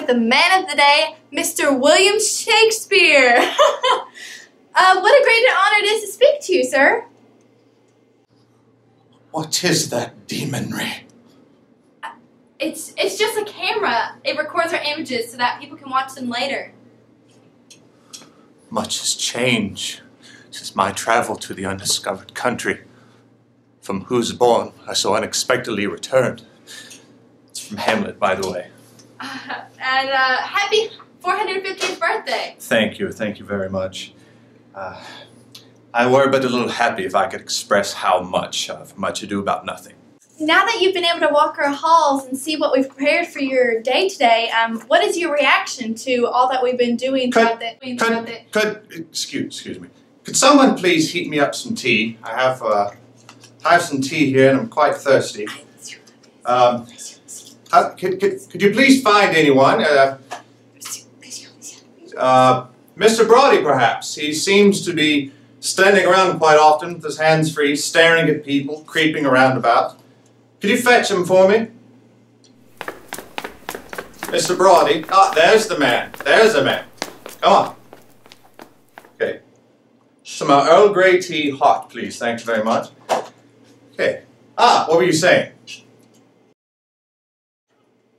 with the man of the day, Mr. William Shakespeare. What a great honor it is to speak to you, sir. What is that demonry? It's just a camera. It records our images so that people can watch them later. Much has changed since my travel to the undiscovered country, from whose bourne I so unexpectedly returned. It's from Hamlet, by the way. And happy 450th birthday. Thank you very much. I were but a little happy if I could express how much of Much Ado About Nothing. Now that you've been able to walk our halls and see what we've prepared for your day today, what is your reaction to all that we've been doing throughout the... Excuse me. Could someone please heat me up some tea? I have some tea here and I'm quite thirsty. Could you please find anyone? Mr. Brody, perhaps. He seems to be standing around quite often with his hands free, staring at people, creeping around about. Could you fetch him for me? Mr. Brody. Ah, there's the man. There's the man. Come on. Okay. Some Earl Grey tea hot, please. Thanks very much. Okay. Ah, what were you saying?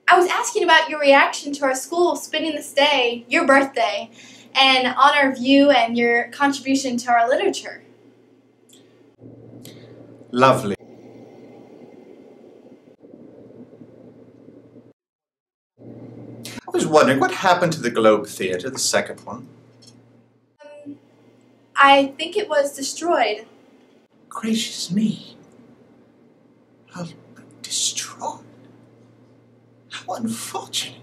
I was asking about your reaction to our school spending this day, your birthday, in honor of you and your contribution to our literature. Lovely. I was wondering, what happened to the Globe Theatre, the second one? I think it was destroyed. Gracious me. How destroyed? How unfortunate.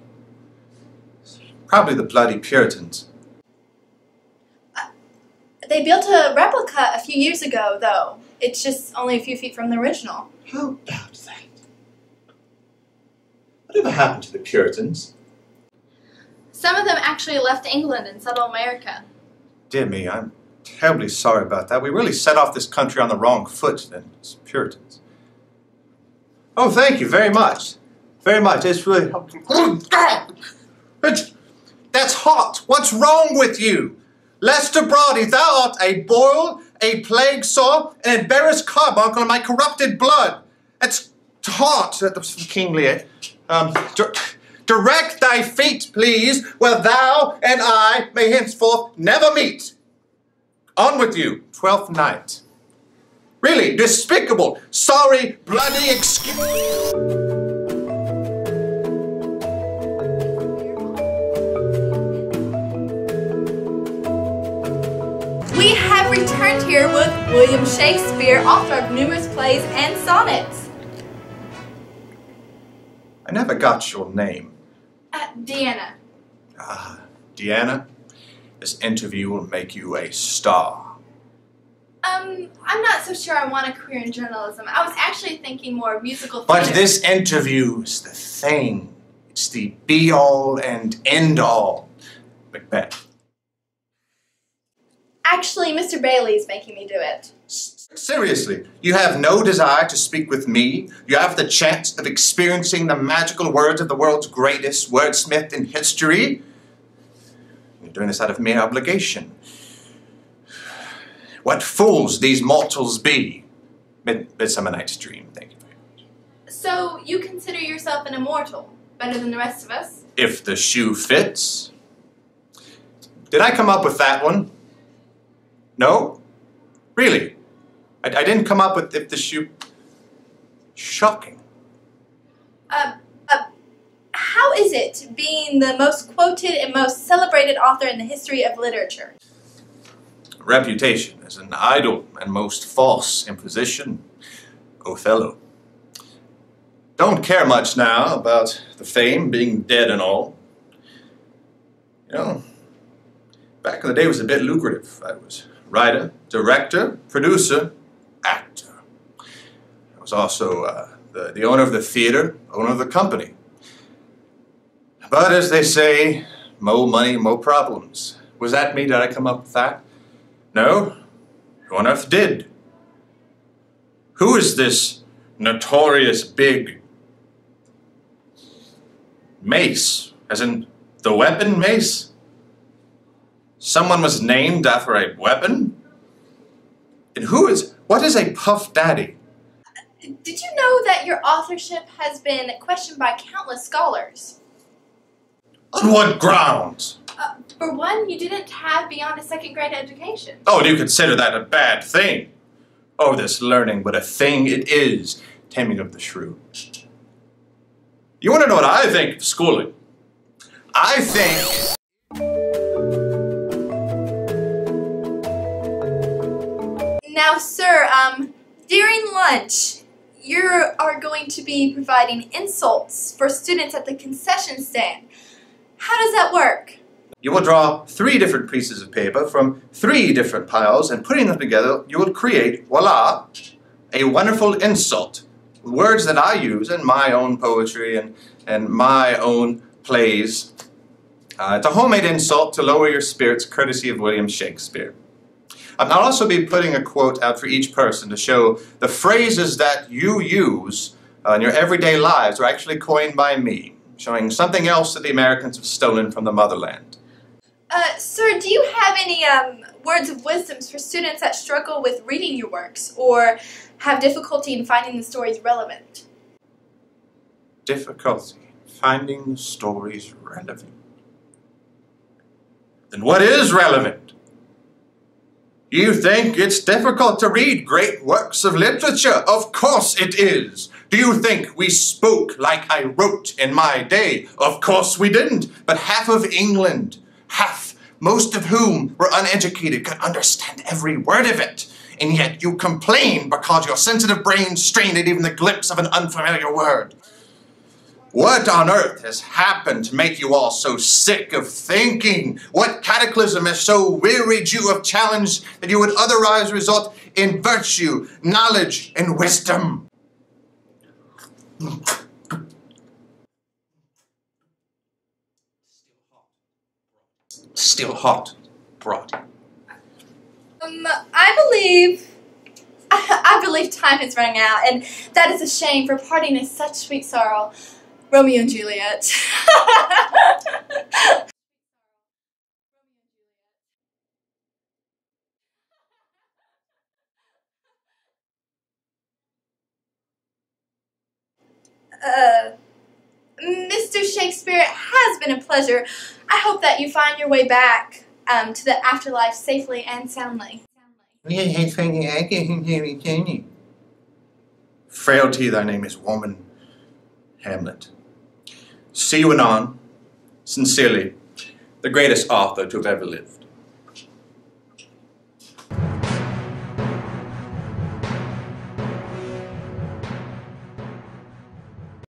Probably the bloody Puritans. They built a replica a few years ago, though. It's just only a few feet from the original. How about that? Whatever happened to the Puritans? Some of them actually left England and settled America. Dear me, I'm terribly sorry about that. We really set off this country on the wrong foot, then. It's Puritans. Oh, thank you very much. Very much. It's really helpful. Oh, God! That's hot. What's wrong with you? Lester Brody, thou art a boil, a plague sore, an embarrassed carbuncle in my corrupted blood. That's hot. That's King Lear. Direct thy feet, please, where thou and I may henceforth never meet. On with you, 12th night. Really, despicable, sorry, bloody excuse. We have returned here with William Shakespeare, author of numerous plays and sonnets. I never got your name. Deanna. Ah, Deanna, this interview will make you a star. I'm not so sure I want a career in journalism. I was actually thinking more of musical theater. But this interview is the thing. It's the be-all and end-all. Macbeth. Actually, Mr. Bailey's making me do it. Seriously, you have no desire to speak with me? You have the chance of experiencing the magical words of the world's greatest wordsmith in history? You're doing this out of mere obligation. What fools these mortals be! Midsummer Night's Dream, thank you very much. So, you consider yourself an immortal? Better than the rest of us? If the shoe fits. Did I come up with that one? No? Really? I didn't come up with if the shoe... Shocking. How is it being the most quoted and most celebrated author in the history of literature? Reputation as an idle and most false imposition. Othello. Don't care much now about the fame, being dead and all. You know, back in the day it was a bit lucrative. I was writer, director, producer, actor. I was also the owner of the theater, owner of the company. But as they say, mo money, mo problems. Was that me? Did I come up with that? No? Who on earth did? Who is this notorious big Mace, as in The weapon mace? Someone was named after a weapon? And what is a Puff Daddy? Did you know that your authorship has been questioned by countless scholars? On what grounds? For one, you didn't have beyond a second grade education. Oh, do you consider that a bad thing? Oh, this learning, what a thing it is. Taming of the shrew. You want to know what I think of schooling? I think... Now, sir, during lunch, you are going to be providing insults for students at the concession stand. How does that work? You will draw 3 different pieces of paper from 3 different piles, and putting them together, you will create, voila, a wonderful insult. Words that I use in my own poetry and my own plays. It's a homemade insult to lower your spirits, courtesy of William Shakespeare. I'll also be putting a quote out for each person to show the phrases that you use in your everyday lives are actually coined by me, showing something else that the Americans have stolen from the motherland. Sir, do you have any words of wisdom for students that struggle with reading your works or have difficulty in finding the stories relevant? Difficulty in finding the stories relevant. Then what is relevant? You think it's difficult to read great works of literature? Of course it is. Do you think we spoke like I wrote in my day? Of course we didn't. But half of England, most of whom were uneducated, could understand every word of it. And yet you complain because your sensitive brain strained at even the glimpse of an unfamiliar word. What on earth has happened to make you all so sick of thinking? What cataclysm has so wearied you of challenge that you would otherwise result in virtue, knowledge, and wisdom? Still hot. Brought. I believe time is running out, and that is a shame, for parting is such sweet sorrow. Romeo and Juliet. Mr. Shakespeare, it has been a pleasure. I hope that you find your way back to the afterlife safely and soundly. Frailty, thy name is woman. Hamlet. See you anon. Sincerely, the greatest author to have ever lived.